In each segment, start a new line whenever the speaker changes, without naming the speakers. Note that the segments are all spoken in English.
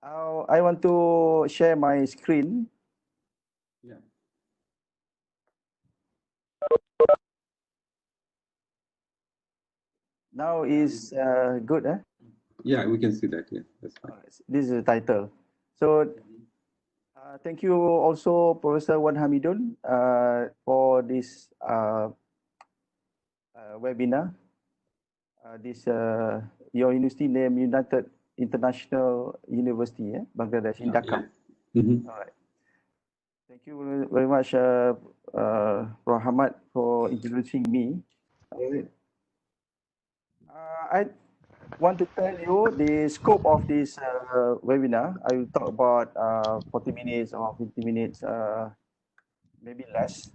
I want to share my screen.
Yeah.
Now is good, eh?
Yeah, we can see that. Yeah, that's fine.
This is the title. So thank you also, Professor Wan Hamidun, for this webinar. This your university name United International University, Bangladesh in Dhaka.
Mm-hmm.
All right. Thank you very much, Prof. Hamad, for introducing me. I want to tell you the scope of this webinar. I will talk about 40 minutes or 50 minutes, maybe less.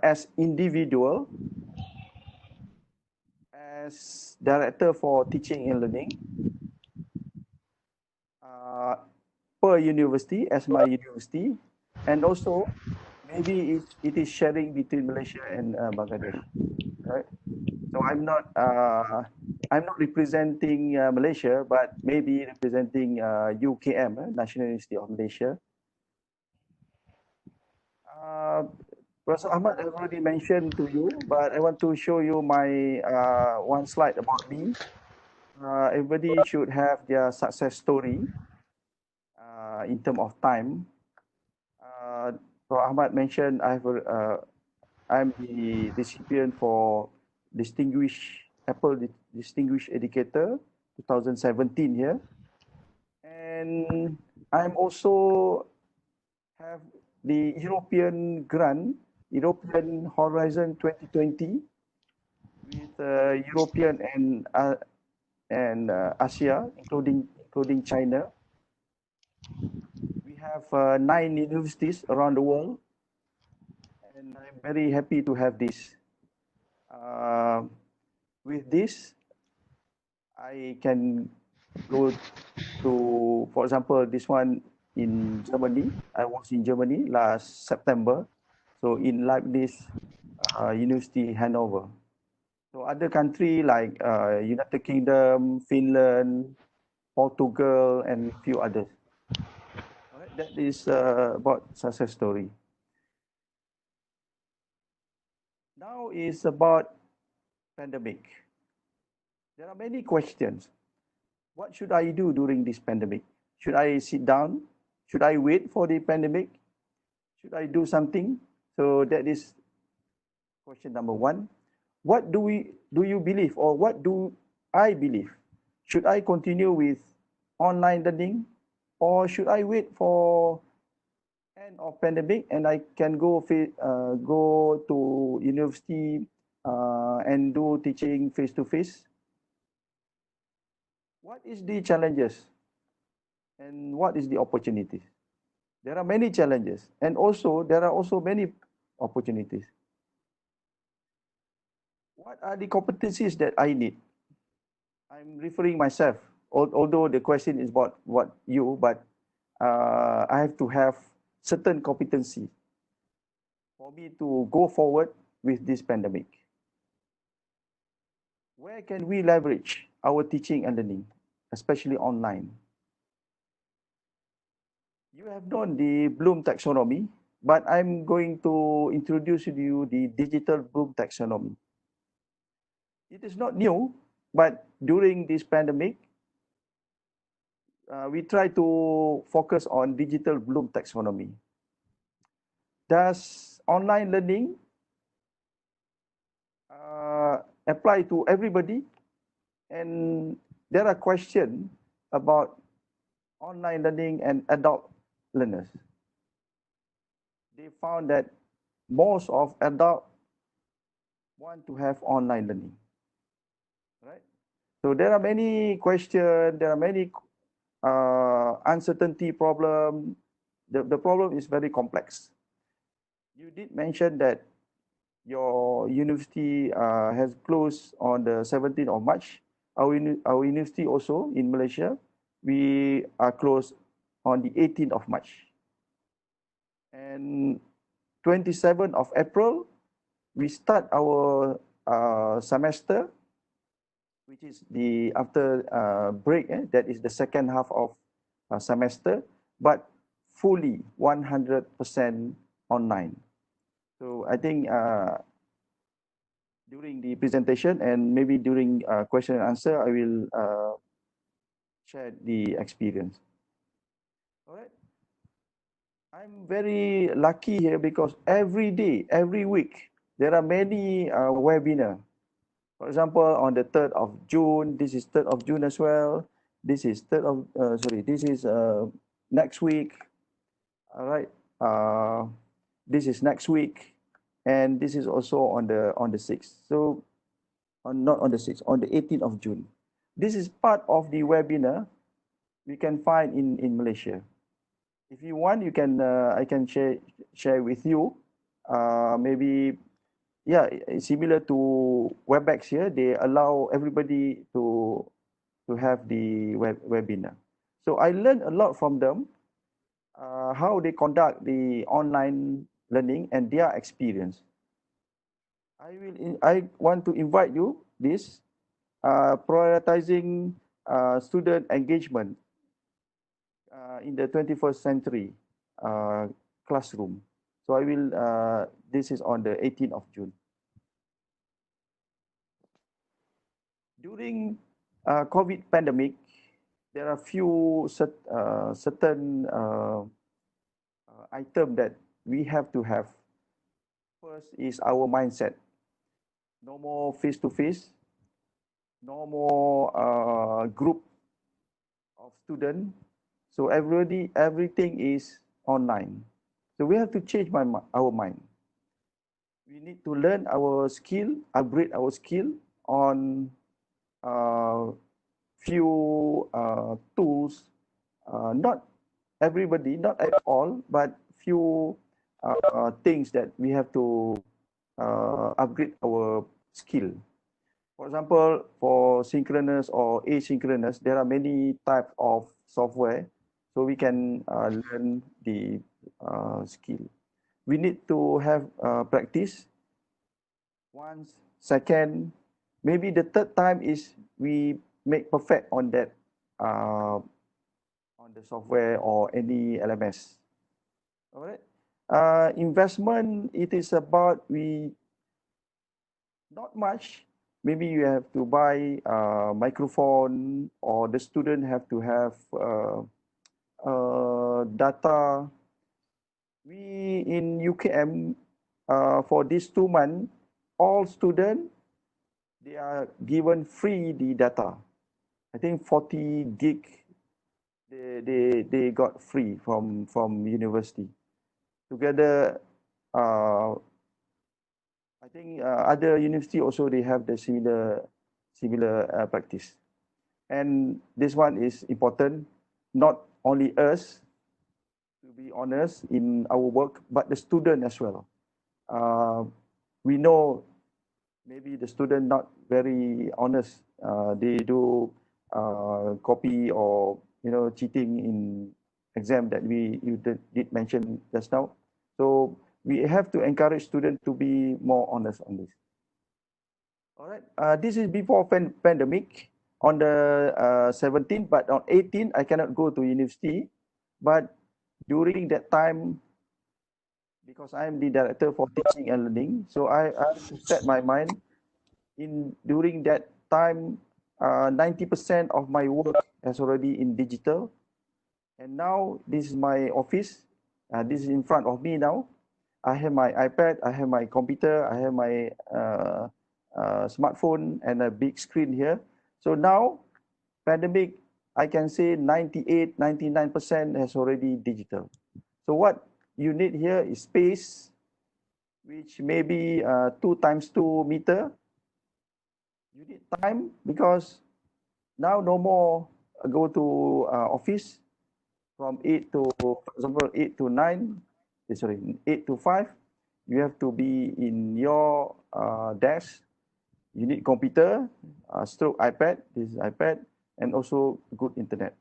As individual, as director for teaching and learning, per university, as my university, and also maybe it is sharing between Malaysia and Bangladesh, right? So I'm not representing Malaysia, but maybe representing UKM, National University of Malaysia. Professor Ahmad has already mentioned to you, but I want to show you my one slide about me. Everybody should have their success story in terms of time. Prof. Ahmad mentioned I'm the recipient for Distinguished Apple Distinguished Educator 2017 here, and I'm also have the European grant, European Horizon 2020, with European and Asia, including China. We have 9 universities around the world, and I'm very happy to have this. With this, I can go to, for example, this one in Germany. I was in Germany last September, so in Leibniz University, Hanover. So other country like United Kingdom, Finland, Portugal, and few others. All right, that is about success story. Now is about pandemic. There are many questions. What should I do during this pandemic? Should I sit down? Should I wait for the pandemic? Should I do something? So that is question number one. What do you believe, or what do I believe? Should I continue with online learning, or should I wait for end of pandemic and I can go to university and do teaching face to face? What is the challenges and what is the opportunities? There are many challenges, and also there are also many opportunities. What are the competencies that I need? I'm referring myself, although the question is about what you, but I have to have certain competency for me to go forward with this pandemic. Where can we leverage our teaching and learning, especially online? You have known the Bloom taxonomy, but I'm going to introduce to you the digital Bloom taxonomy. It is not new, but during this pandemic, we try to focus on digital Bloom taxonomy. Does online learning apply to everybody? And there are questions about online learning and adult learners. They found that most of adults want to have online learning, right? So there are many questions, there are many uncertainty problem. The problem is very complex. You did mention that your university has closed on the 17th of March. Our university also in Malaysia, we are closed on the 18th of March. And 27th of April, we start our semester, which is the after break. That is the second half of semester, but fully 100% online. So I think during the presentation and maybe during question and answer, I will share the experience. All right. I'm very lucky here because every day, every week, there are many webinars. For example, on the 3rd of June, this is 3rd of June as well. This is this is next week. All right. This is next week. And this is also on the 6th. So not on the 6th, on the 18th of June. This is part of the webinar we can find in Malaysia. If you want, you can I can share with you. Maybe yeah, similar to WebEx here, they allow everybody to have the webinar. So I learned a lot from them, how they conduct the online learning and their experience. I want to invite you this prioritizing student engagement in the 21st century classroom. So I will, this is on the 18th of June. During COVID pandemic, there are few certain item that we have to have. First is our mindset. No more face-to-face, no more group of students. So everything is online. So we have to change our mind. We need to learn our skill, upgrade our skill on few tools. Not everybody, not at all, but few things that we have to upgrade our skill. For example, for synchronous or asynchronous, there are many types of software, so we can learn the skill. We need to have practice once, second, maybe the third time is we make perfect on that on the software or any LMS. All right. Investment, it is about not much. Maybe you have to buy a microphone, or the student have to have data. We in UKM, for these 2 months, all students, they are given free the data. I think 40 gig they got free from university. Together, I think other university also they have the similar practice. And this one is important, not only us to be honest in our work, but the student as well. We know maybe the student not very honest. They do copy or cheating in exam that you did mention just now. So we have to encourage students to be more honest on this. All right. This is before pandemic on the 17th, but on 18th I cannot go to university. But during that time, because I am the director for teaching and learning, so I set my mind in during that time. 90% of my work is already in digital, and now this is my office. This is in front of me now. I have my iPad, I have my computer, I have my smartphone and a big screen here. So now, pandemic, I can say 98, 99% has already digital. So what you need here is space, which may be 2 times 2 meter. You need time because now no more go to office from 8 to, for example, 8 to 9, sorry, 8 to 5. You have to be in your desk. You need computer, stroke iPad, this is iPad, and also good internet.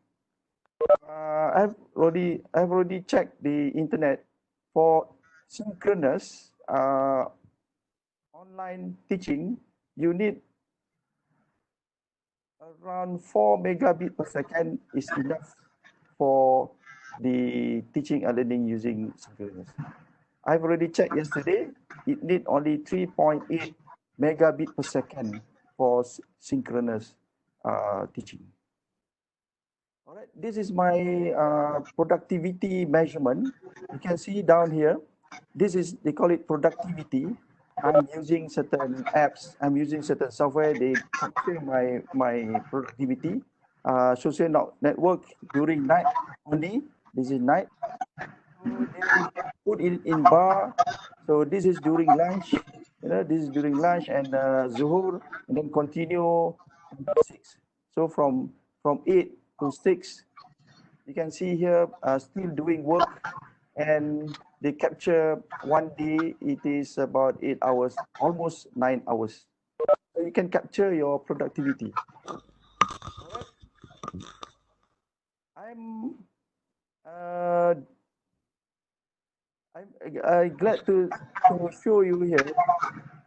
I've already checked the internet for synchronous online teaching. You need around 4 megabit per second is enough for the teaching and learning using Synchronous. I've already checked yesterday. It need only 3.8 megabit per second for Synchronous teaching. All right, this is my productivity measurement. You can see down here, this is, they call it productivity. I'm using certain apps, I'm using certain software, they capture my productivity. Social network during night only, this is night. So they put it in bar. So this is during lunch, this is during lunch and zuhur, and then continue until 6. So from 8 to 6, you can see here still doing work, and they capture one day, it is about 8 hours, almost 9 hours. So you can capture your productivity. All right. I'm uh, I'm glad to show you here.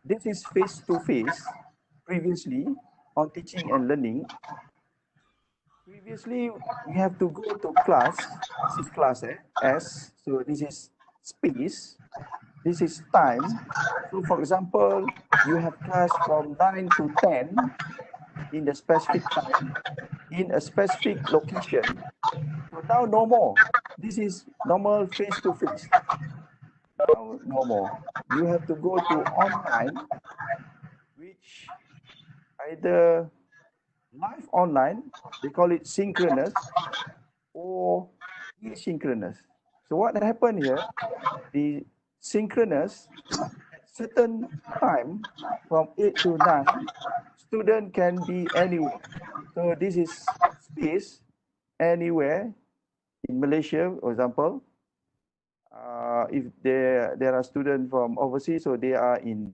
This is face-to-face. Previously, on teaching and learning, previously we have to go to class. This is class, S. So this is space. This is time. So for example, you have class from 9 to 10 in the specific time, in a specific location. So now no more. This is normal face-to-face. Now no more. You have to go to online, which either live online, they call it synchronous, or asynchronous. So what happened here, the synchronous, at certain time from 8 to 9, student can be anywhere. So this is space anywhere in Malaysia, for example. If there are students from overseas, so they are in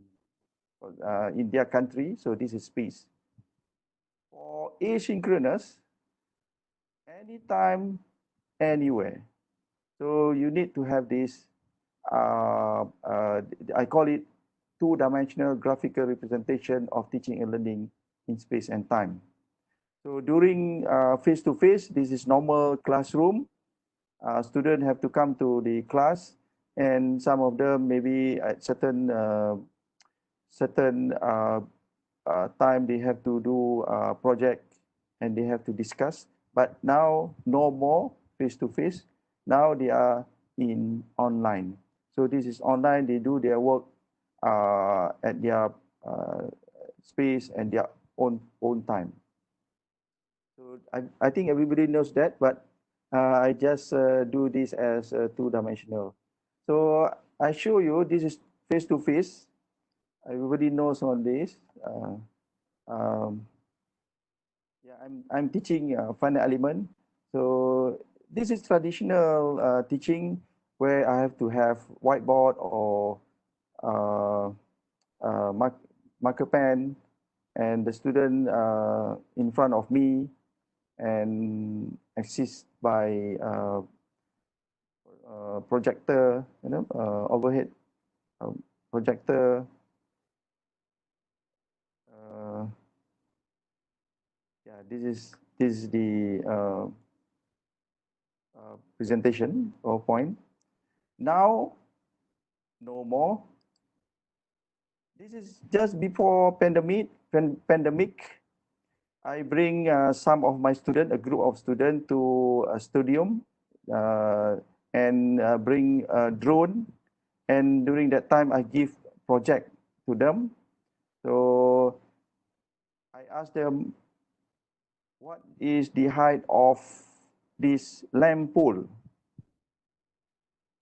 their country, so this is space. For asynchronous, anytime, anywhere. So you need to have this, I call it two-dimensional graphical representation of teaching and learning in space and time. So during face-to-face, this is normal classroom. Students have to come to the class, and some of them maybe at certain time they have to do a project and they have to discuss. But now no more face-to-face. Now they are in online. So this is online. They do their work at their space and their own time. So I think everybody knows that, but I just do this as two-dimensional. So I show you, this is face-to-face. Everybody knows on this. Yeah, I'm teaching finite element. So this is traditional teaching where I have to have whiteboard or marker pen, and the student in front of me, and assist by projector, overhead projector. Yeah, this is the presentation PowerPoint. Now, no more. This is just before pandemic. I bring some of my students, a group of students, to a studium and bring a drone. And during that time, I give project to them. So I ask them, what is the height of this lamp pole?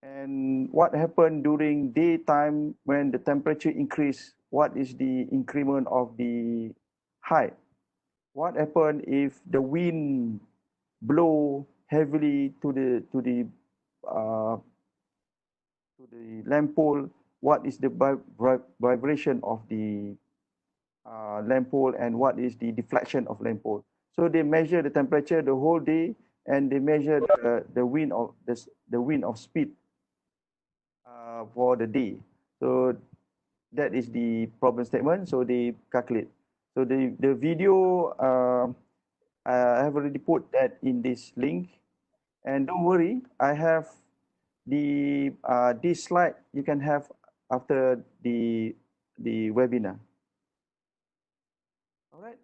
And what happened during daytime when the temperature increase? What is the increment of the height? What happened if the wind blow heavily to the lamp pole? What is the vibration of the lamp pole, and what is the deflection of lamp pole? So they measure the temperature the whole day, and they measure the wind of speed for the day. So that is the problem statement. So they calculate. So the video I have already put that in this link, And don't worry, I have the this slide you can have after the webinar. All right.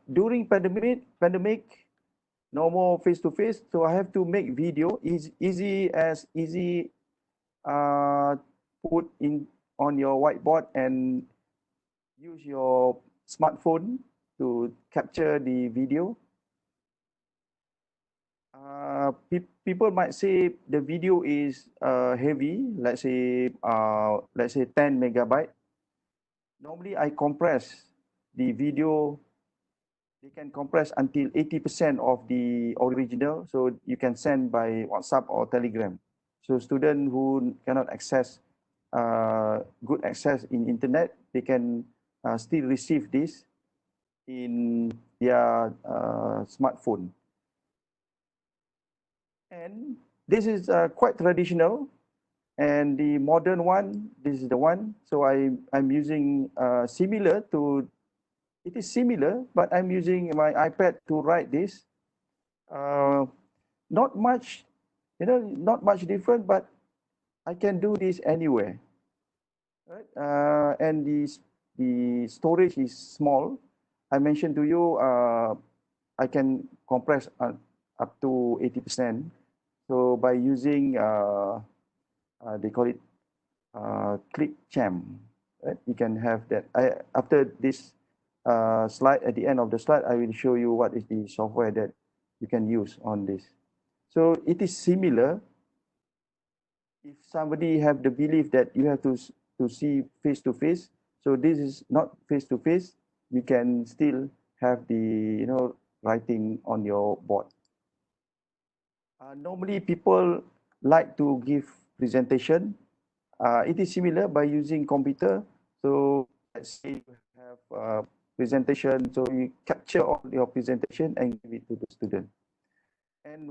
During pandemic, no more face to face, so I have to make video easy put in on your whiteboard and use your smartphone to capture the video. People might say the video is heavy, let's say 10 megabyte. Normally I compress the video. They can compress until 80% of the original, so you can send by WhatsApp or Telegram. So students who cannot access good access in internet, they can still receive this in their smartphone. And this is quite traditional, and the modern one, this is the one. So I'm using similar to, it is similar, but I'm using my iPad to write this. Not much, not much different, but I can do this anywhere. Right? And the storage is small. I mentioned to you, I can compress up to 80%. So by using, they call it ClickChamp, right? You can have that. After this slide, at the end of the slide, I will show you what is the software that you can use on this. So it is similar. If somebody have the belief that you have to see face to face, so this is not face to face, you can still have the writing on your board. Normally people like to give presentation. It is similar by using computer. So let's say you have a presentation, so you capture all your presentation and give it to the student. And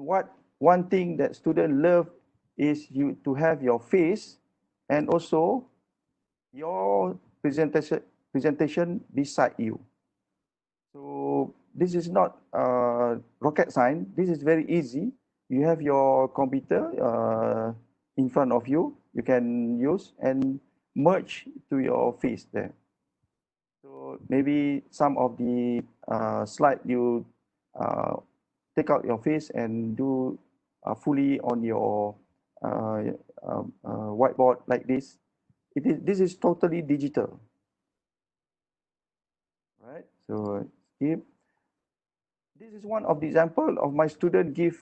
one thing that students love is you to have your face and also your presentation beside you. So this is not rocket science. This is very easy. You have your computer in front of you. You can use and merge to your face there. So maybe some of the slide you take out your face and do fully on your whiteboard like this. This is totally digital, right? So skip. This is one of the example of my student give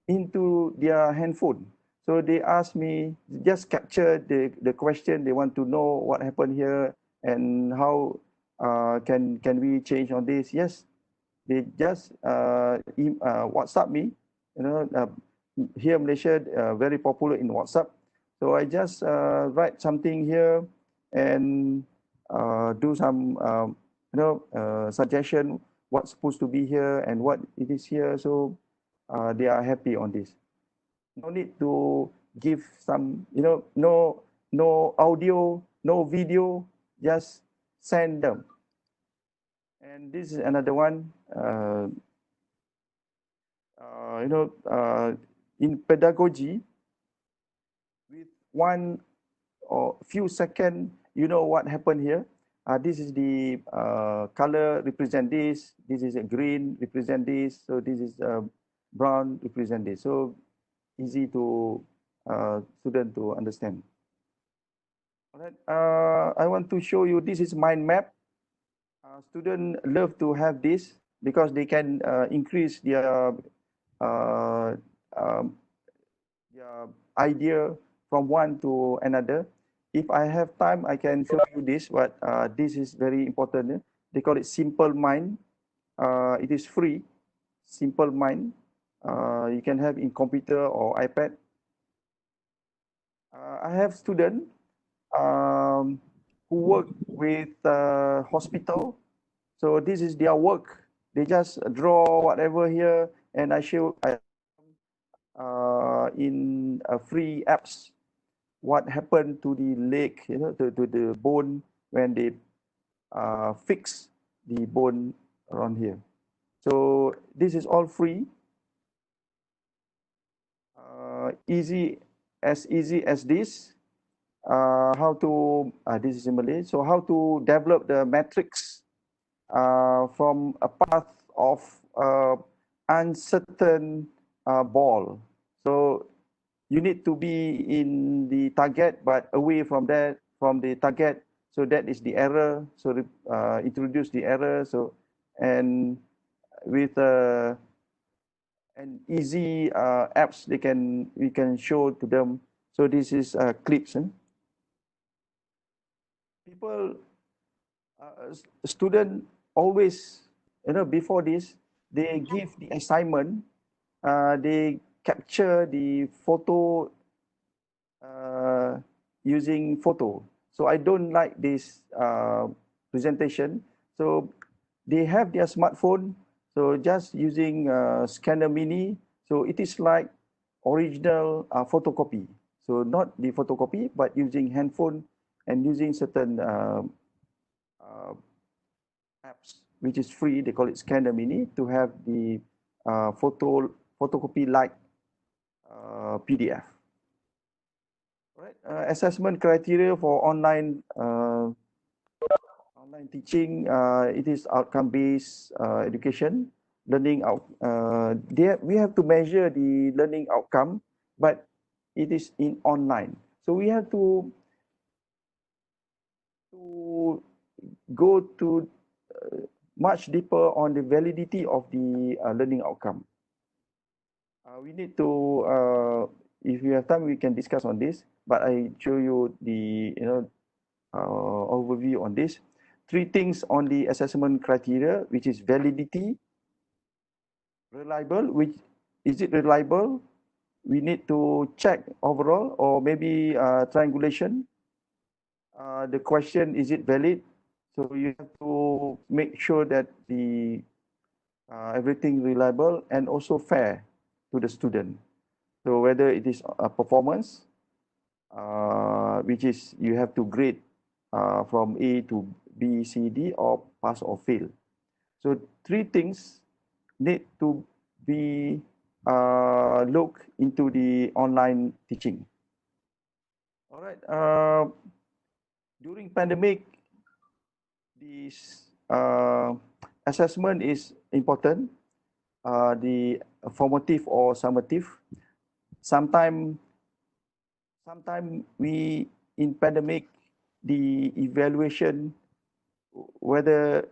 into their handphone. So they ask me, just capture the question. They want to know what happened here and how can we change on this. Yes, they just WhatsApp me. Here Malaysia very popular in WhatsApp. So I just write something here and do some suggestion what's supposed to be here and what it is here. So they are happy on this. No need to give some, no audio, no video, just send them. And this is another one. In pedagogy, with one or few seconds, you know what happened here. This is the color represent this. This is a green represent this. So this is brown represent this. So easy to student to understand. All right. I want to show you. This is mind map. Students love to have this because they can increase their idea from one to another. If I have time, I can show you this, but this is very important. They call it Simple Mind. It is free, Simple Mind. You can have in computer or iPad. I have students who work with hospital. So this is their work. They just draw whatever here, and I show in free apps what happened to the leg, to the bone when they fix the bone around here. So this is all free. easy as this. How to this is in Malay. So how to develop the matrix from a path of uncertain ball. So you need to be in the target, but away from the target. So that is the error. So introduce the error. So and with an easy apps we can show to them. So this is clips. People, student always, before this, they give the assignment, they capture the photo using photo. So I don't like this presentation. So they have their smartphone, so just using scanner mini. So it is like original photocopy. So not the photocopy, but using handphone and using certain apps, which is free. They call it Scanner Mini to have the photocopy like PDF. All right. Assessment criteria for online teaching. It is outcome-based education. Learning out. We have to measure the learning outcome, but it is in online. So we have to go to much deeper on the validity of the learning outcome. We need to, if you have time, we can discuss on this. But I show you the overview on this. 3 things on the assessment criteria, which is validity, reliable. Which is it reliable? We need to check overall, or maybe triangulation. The question, is it valid? So you have to make sure that the everything reliable and also fair to the student. So whether it is a performance, which is you have to grade from A to B, C, D, or pass or fail. So 3 things need to be looked into the online teaching. All right. During pandemic, this assessment is important. The formative or summative. Sometimes we in pandemic, the evaluation, whether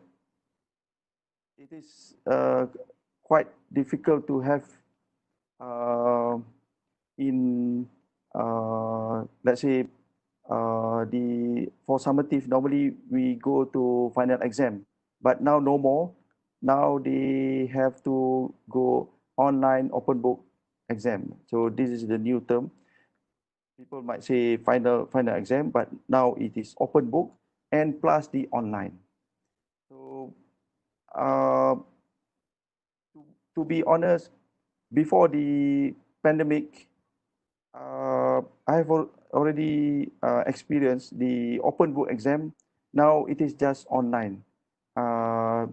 it is quite difficult to have in let's say for summative, normally we go to final exam, but now no more. Now they have to go online open book exam. So this is the new term. People might say final exam, but now it is open book and plus the online. So to be honest, before the pandemic, I have already experienced the open book exam. Now it is just online.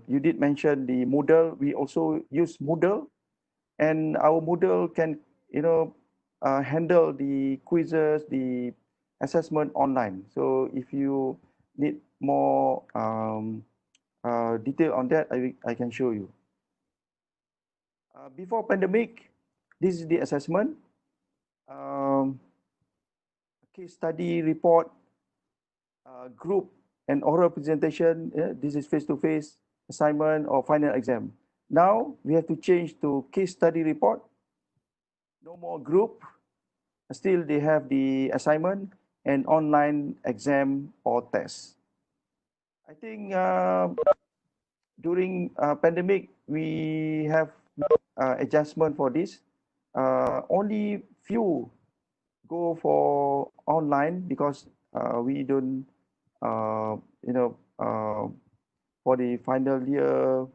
You did mention the Moodle. We also use Moodle, and our Moodle can, handle the quizzes, the assessment online. So if you need more detail on that, I can show you. Before pandemic, this is the assessment. Case study report, group and oral presentation. This is face-to-face assignment or final exam. Now we have to change to case study report. No more group. Still they have the assignment and online exam or test. I think during pandemic, we have adjustment for this. Only few go for online because we don't, for the final year,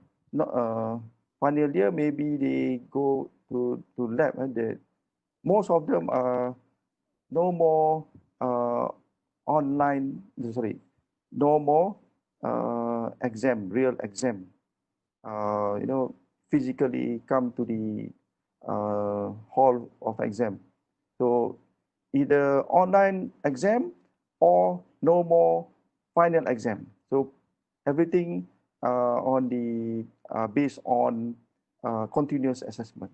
final year, maybe they go to lab. And most of them are no more online, sorry, no more exam, real exam. Physically come to the hall of exam. So either online exam or no more final exam. So everything on the based on continuous assessment.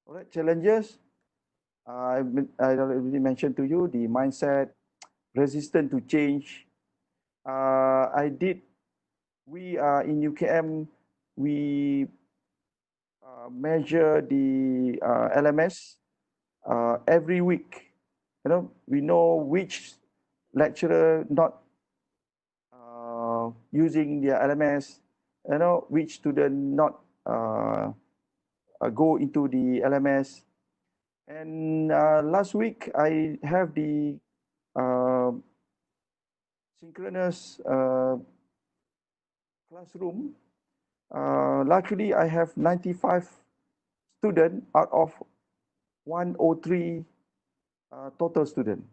All right, challenges. I already mentioned to you the mindset, resistant to change. I did. We are in UKM. We measure the LMS every week. We know which lecturer not using their LMS. Which student not go into the LMS. And last week I have the synchronous classroom. Luckily, I have 95 students out of 103 total student.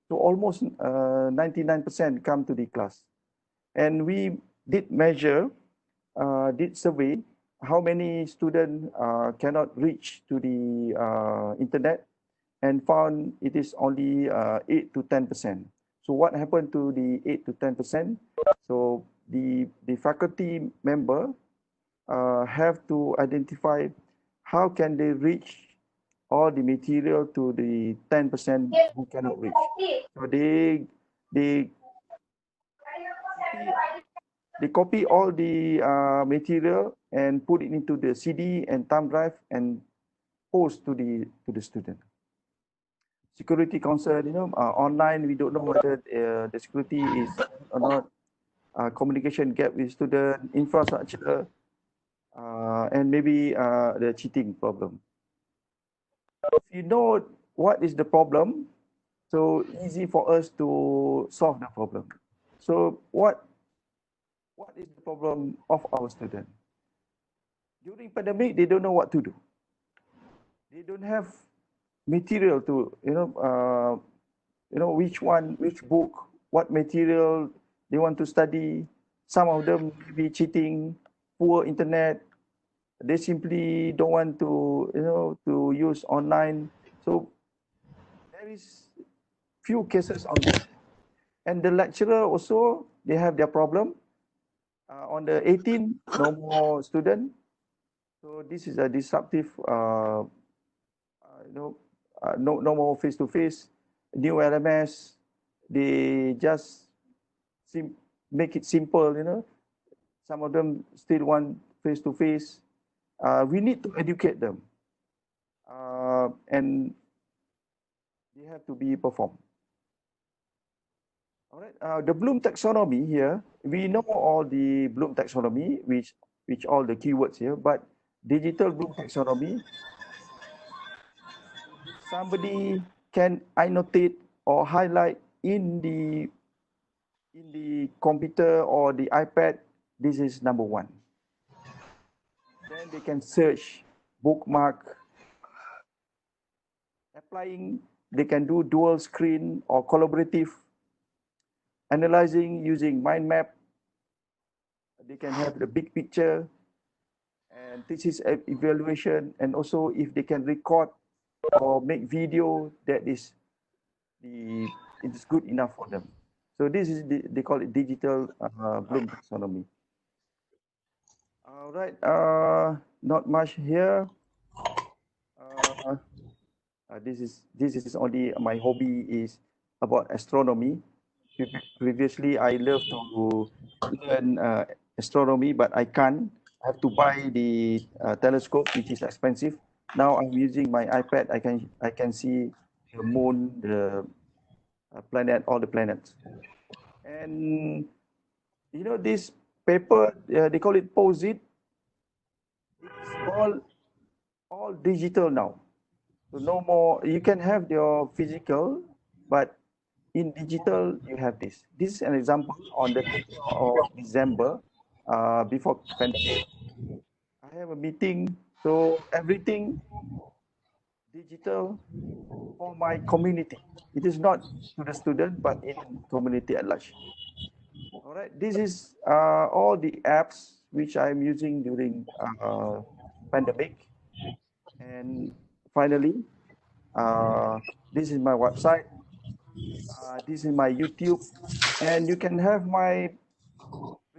So almost 99% come to the class. And we did measure, did survey how many students cannot reach to the internet, and found it is only 8 to 10%. So what happened to the 8 to 10%? So the faculty member have to identify how can they reach all the material to the 10% who cannot reach. So they copy all the material and put it into the CD and thumb drive and post to the student. Security concern, online we don't know whether the security is or not. Communication gap with student, infrastructure, and maybe the cheating problem. If you know what is the problem, so easy for us to solve the problem. So what is the problem of our student? During pandemic, they don't know what to do. They don't have material to, which book, what material they want to study. Some of them may be cheating, poor internet. They simply don't want to use online. So there is few cases on this. And the lecturer also, they have their problem. On the 18th, no more student. So this is a disruptive, no more face-to-face, new LMS. They just make it simple. Some of them still want face-to-face. We need to educate them. And they have to be performed. All right. The Bloom taxonomy here, we know all the Bloom taxonomy, which all the keywords here, but digital Bloom taxonomy, somebody can annotate or highlight in the computer or the iPad. This is number one. Then they can search, bookmark, applying. They can do dual screen or collaborative analyzing using mind map. They can have the big picture and thesis evaluation, and also if they can record or make video, that is it is good enough for them. So this is they call it digital Bloom taxonomy. All right, not much here. This is only my hobby is about astronomy. Previously, I love to learn astronomy, but I can't. I have to buy the telescope, which is expensive. Now I'm using my iPad. I can see the moon, the planet, all the planets. And this paper, they call it POSIT. It's all digital now. So no more. You can have your physical, but in digital you have this. This is an example on the 30th of December, before pandemic. I have a meeting, so everything digital for my community. It is not to the student, but in community at large. All right, this is all the apps which I'm using during pandemic. And finally, This is my website. This is my YouTube, and you can have my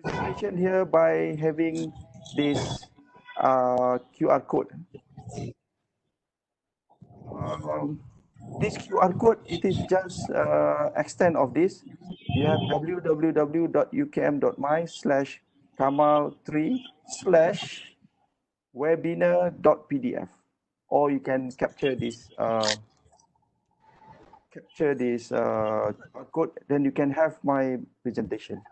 presentation here by having this QR code. This QR code, it is just extent of this. You have www.ukm.my/kamal3/webinar.pdf, or you can capture this QR code. Then you can have my presentation.